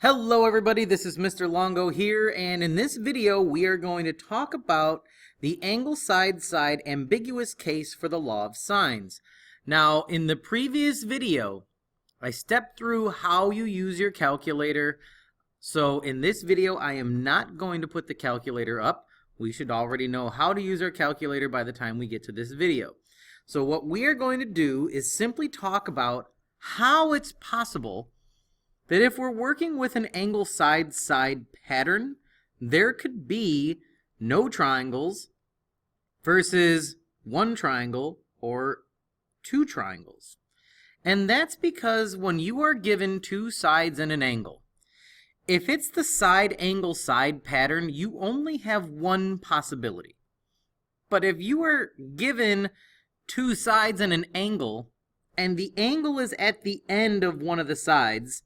Hello everybody, this is Mr. Longo here, and in this video we are going to talk about the angle side-side ambiguous case for the law of sines. Now, in the previous video, I stepped through how you use your calculator, so in this video I am not going to put the calculator up. We should already know how to use our calculator by the time we get to this video. So what we are going to do is simply talk about how it's possible that if we're working with an angle side-side pattern, there could be no triangles versus one triangle or two triangles. And that's because when you are given two sides and an angle, if it's the side angle side pattern, you only have one possibility. But if you are given two sides and an angle, and the angle is at the end of one of the sides,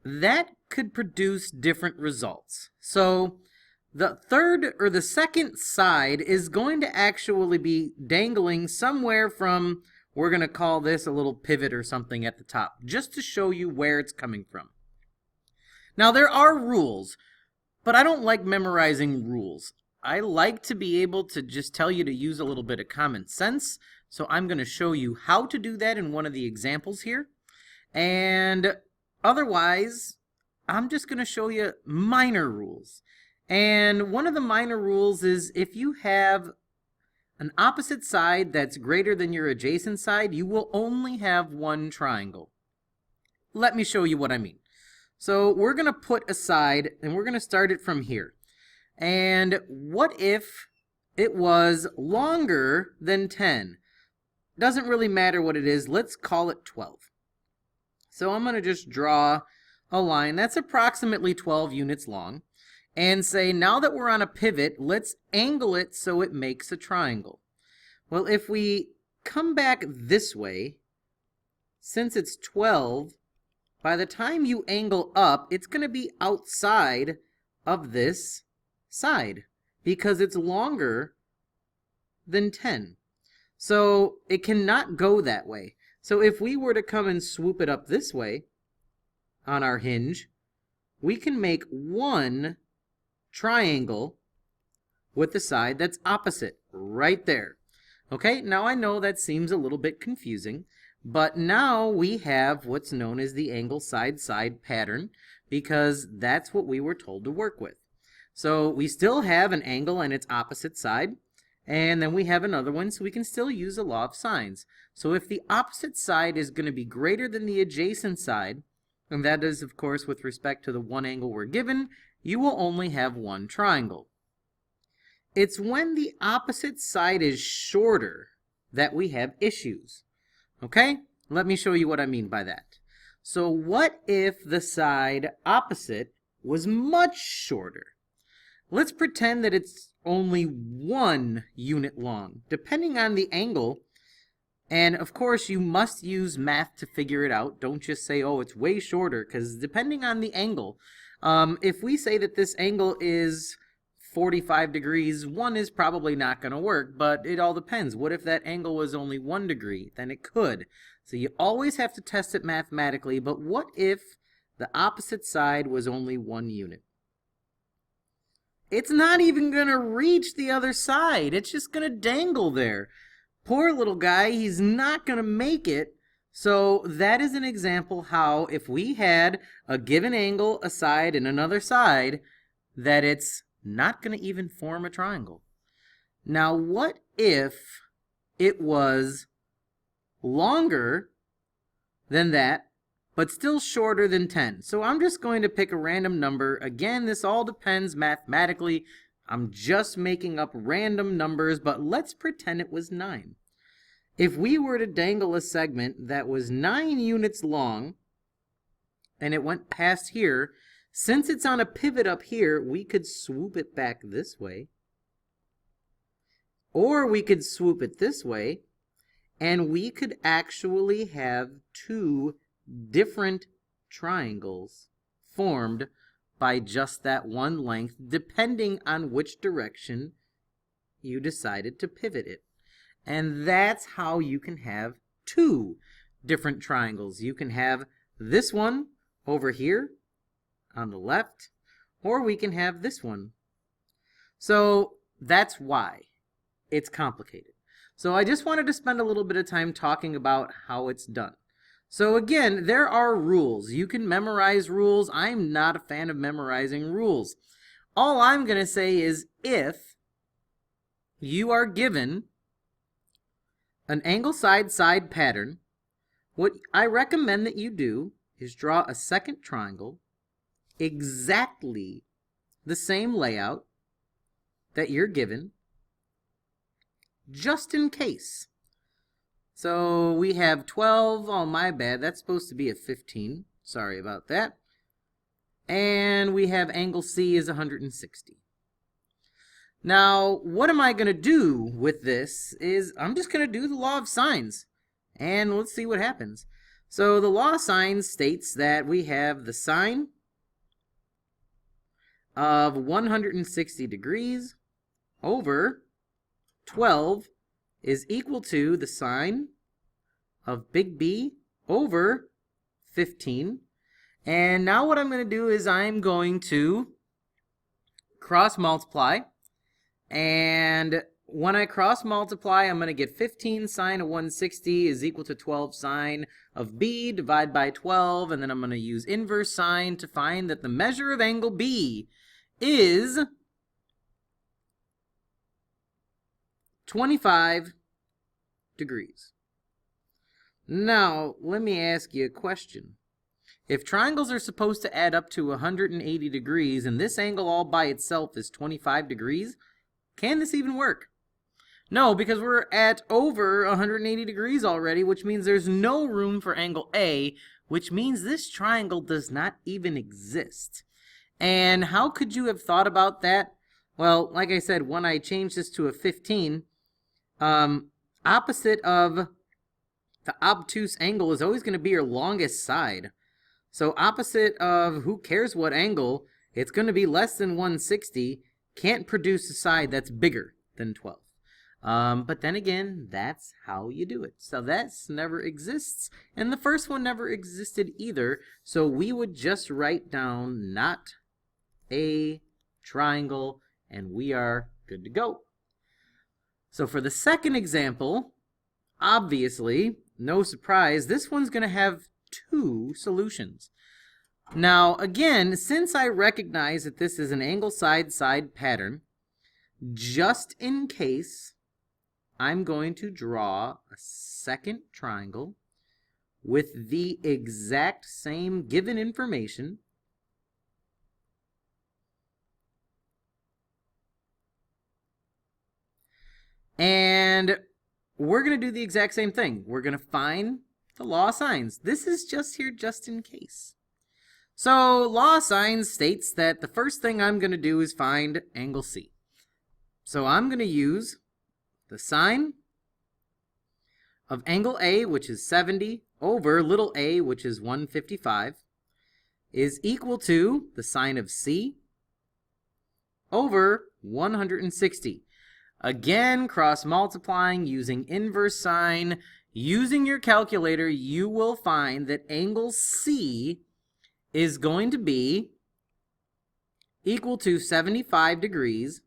that could produce different results. So the third or the second side is going to actually be dangling somewhere from, we're going to call this a little pivot or something at the top, just to show you where it's coming from. Now there are rules, but I don't like memorizing rules. I like to be able to just tell you to use a little bit of common sense. So I'm going to show you how to do that in one of the examples here. And otherwise, I'm just going to show you minor rules. And one of the minor rules is if you have an opposite side that's greater than your adjacent side, you will only have one triangle. Let me show you what I mean. So we're going to put a side, and we're going to start it from here. And what if it was longer than 10? Doesn't really matter what it is. Let's call it 12. So I'm going to just draw a line that's approximately 12 units long and say, now that we're on a pivot, let's angle it so it makes a triangle. Well, if we come back this way, since it's 12, by the time you angle up, it's going to be outside of this side because it's longer than 10. So it cannot go that way. So if we were to come and swoop it up this way on our hinge, we can make one triangle with the side that's opposite right there. Okay, now I know that seems a little bit confusing, but now we have what's known as the angle side-side pattern because that's what we were told to work with. So we still have an angle and its opposite side, and then we have another one, so we can still use the law of sines. So if the opposite side is going to be greater than the adjacent side, and that is, of course, with respect to the one angle we're given, you will only have one triangle. It's when the opposite side is shorter that we have issues. Okay? Let me show you what I mean by that. So what if the side opposite was much shorter? Let's pretend that it's only 1 unit long, depending on the angle. And of course, you must use math to figure it out. Don't just say, oh, it's way shorter, because depending on the angle, if we say that this angle is 45 degrees, 1 is probably not going to work, but it all depends. What if that angle was only 1 degree? Then it could. So you always have to test it mathematically, but what if the opposite side was only 1 unit? It's not even going to reach the other side. It's just going to dangle there. Poor little guy, he's not going to make it. So that is an example how if we had a given angle, a side, and another side, that it's not going to even form a triangle. Now, what if it was longer than that, but still shorter than 10? So I'm just going to pick a random number. Again, this all depends mathematically. I'm just making up random numbers, but let's pretend it was 9. If we were to dangle a segment that was 9 units long, and it went past here, since it's on a pivot up here, we could swoop it back this way, or we could swoop it this way, and we could actually have 2 different triangles formed by just that one length, depending on which direction you decided to pivot it. And that's how you can have 2 different triangles. You can have this one over here, on the left, or we can have this one. So that's why it's complicated. So I just wanted to spend a little bit of time talking about how it's done. So again, there are rules. You can memorize rules. I'm not a fan of memorizing rules. All I'm going to say is if you are given an angle side-side pattern, what I recommend that you do is draw a second triangle, exactly the same layout that you're given, just in case. So we have 12, oh my bad, that's supposed to be a 15, sorry about that. And we have angle C is 160. Now, what am I going to do with this is I'm just going to do the law of sines, and let's see what happens. So the law of sines states that we have the sine of 160 degrees over 12 is equal to the sine of big B over 15. And now what I'm going to do is I'm going to cross multiply. And when I cross multiply, I'm going to get 15 sine of 160 is equal to 12 sine of B, divide by 12, and then I'm going to use inverse sine to find that the measure of angle B is 25 degrees. Now, let me ask you a question. If triangles are supposed to add up to 180 degrees and this angle all by itself is 25 degrees, can this even work? No, because we're at over 180 degrees already, which means there's no room for angle A, which means this triangle does not even exist. And how could you have thought about that? Well, like I said, when I change this to a 15, opposite of the obtuse angle is always going to be your longest side. So opposite of who cares what angle, it's going to be less than 160, can't produce a side that's bigger than 12. But then again, that's how you do it. So that's never exists, and the first one never existed either, so we would just write down not a triangle, and we are good to go. So for the second example, obviously, no surprise, this one's going to have two solutions. Now, again, since I recognize that this is an angle side-side pattern, just in case, I'm going to draw a second triangle with the exact same given information. And we're going to do the exact same thing. We're going to find the law of sines. This is just here just in case. So law of sines states that the first thing I'm going to do is find angle C. So I'm going to use the sine of angle A, which is 70, over little a, which is 155, is equal to the sine of C over 160. Again, cross multiplying using inverse sine. Using your calculator, you will find that angle C is going to be equal to 75 degrees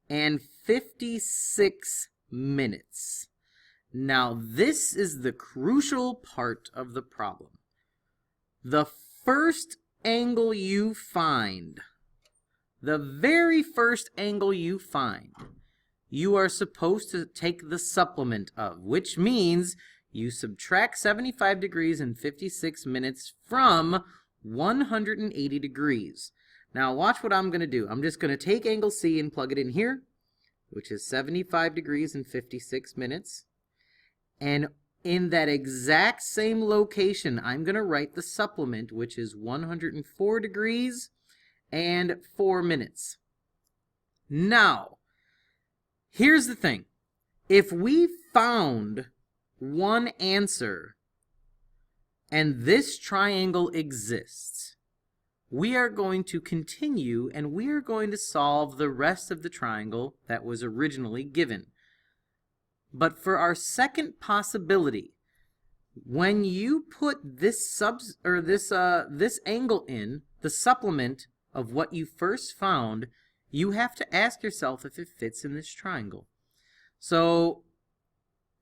and 56 minutes. Now, this is the crucial part of the problem. The first angle you find, the very first angle you find, you are supposed to take the supplement of, which means you subtract 75 degrees and 56 minutes from 180 degrees. Now watch what I'm going to do. I'm just going to take angle C and plug it in here, which is 75 degrees and 56 minutes. And in that exact same location, I'm going to write the supplement, which is 104 degrees and 4 minutes. Now, here's the thing. If we found one answer and this triangle exists, we are going to continue and we are going to solve the rest of the triangle that was originally given. But for our second possibility, when you put this this angle in, the supplement of what you first found, you have to ask yourself if it fits in this triangle. So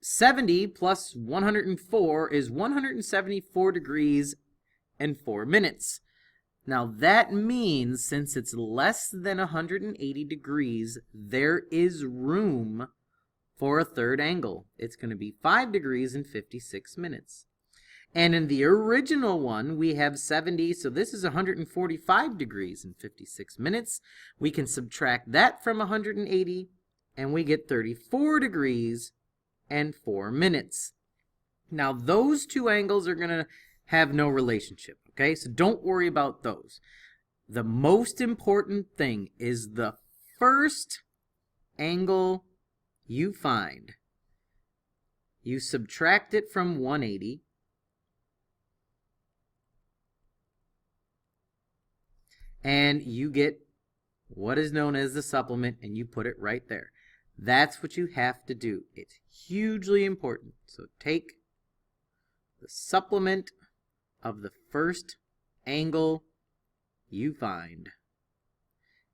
70 plus 104 is 174 degrees and 4 minutes. Now that means since it's less than 180 degrees, there is room for a third angle. It's going to be 5 degrees and 56 minutes. And in the original one, we have 70, so this is 145 degrees and 56 minutes. We can subtract that from 180, and we get 34 degrees and 4 minutes. Now, those two angles are going to have no relationship, okay? So don't worry about those. The most important thing is the first angle you find. You subtract it from 180. And you get what is known as the supplement, and you put it right there. That's what you have to do. It's hugely important. So take the supplement of the first angle you find,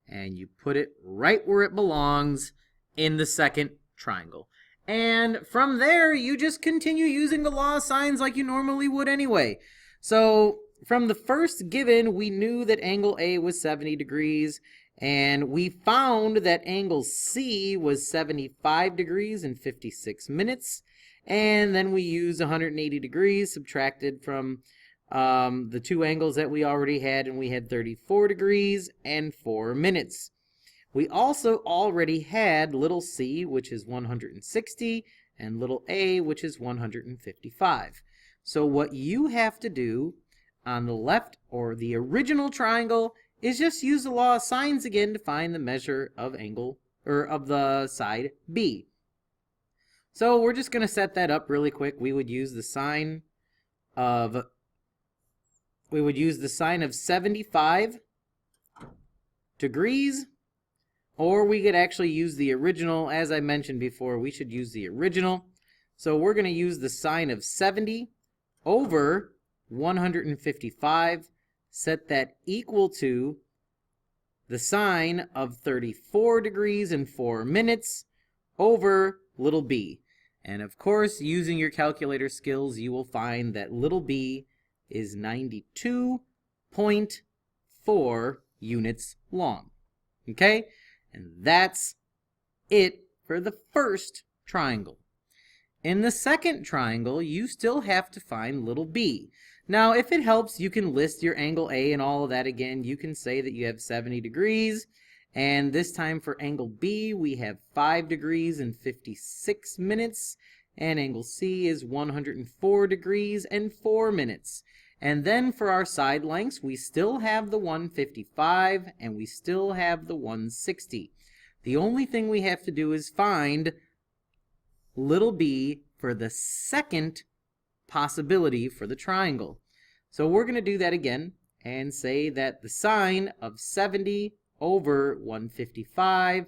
and you put it right where it belongs in the second triangle. And from there, you just continue using the law of sines like you normally would anyway. So from the first given, we knew that angle A was 70 degrees, and we found that angle C was 75 degrees and 56 minutes. And then we used 180 degrees subtracted from the two angles that we already had, and we had 34 degrees and 4 minutes. We also already had little c, which is 160, and little a, which is 155. So what you have to do on the left, or the original triangle, is just use the law of sines again to find the measure of angle, or of the side B. So we're just going to set that up really quick. We would use the sine of 75 degrees, or we could actually use the original. As I mentioned before, we should use the original. So we're going to use the sine of 70 over 155, set that equal to the sine of 34 degrees and 4 minutes over little b. And of course, using your calculator skills, you will find that little b is 92.4 units long. Okay? And that's it for the first triangle. In the second triangle, you still have to find little b. Now, if it helps, you can list your angle A and all of that again. You can say that you have 70 degrees. And this time for angle B, we have 5 degrees and 56 minutes. And angle C is 104 degrees and 4 minutes. And then for our side lengths, we still have the 155 and we still have the 160. The only thing we have to do is find little b for the second possibility for the triangle. So we're going to do that again and say that the sine of 70 over 155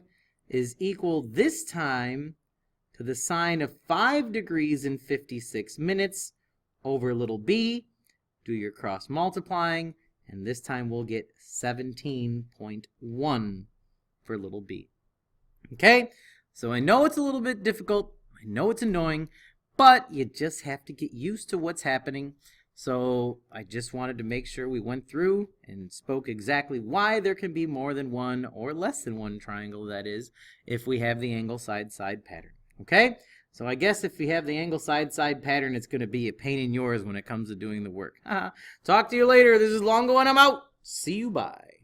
is equal this time to the sine of 5 degrees and 56 minutes over little b. Do your cross multiplying, and this time we'll get 17.1 for little b. Okay, so I know it's a little bit difficult, I know it's annoying, but you just have to get used to what's happening. So I just wanted to make sure we went through and spoke exactly why there can be more than one or less than one triangle, that is, if we have the angle side-side pattern. Okay? So I guess if we have the angle side-side pattern, it's going to be a pain in yours when it comes to doing the work. Talk to you later. This is Longo and I'm out. See you, bye.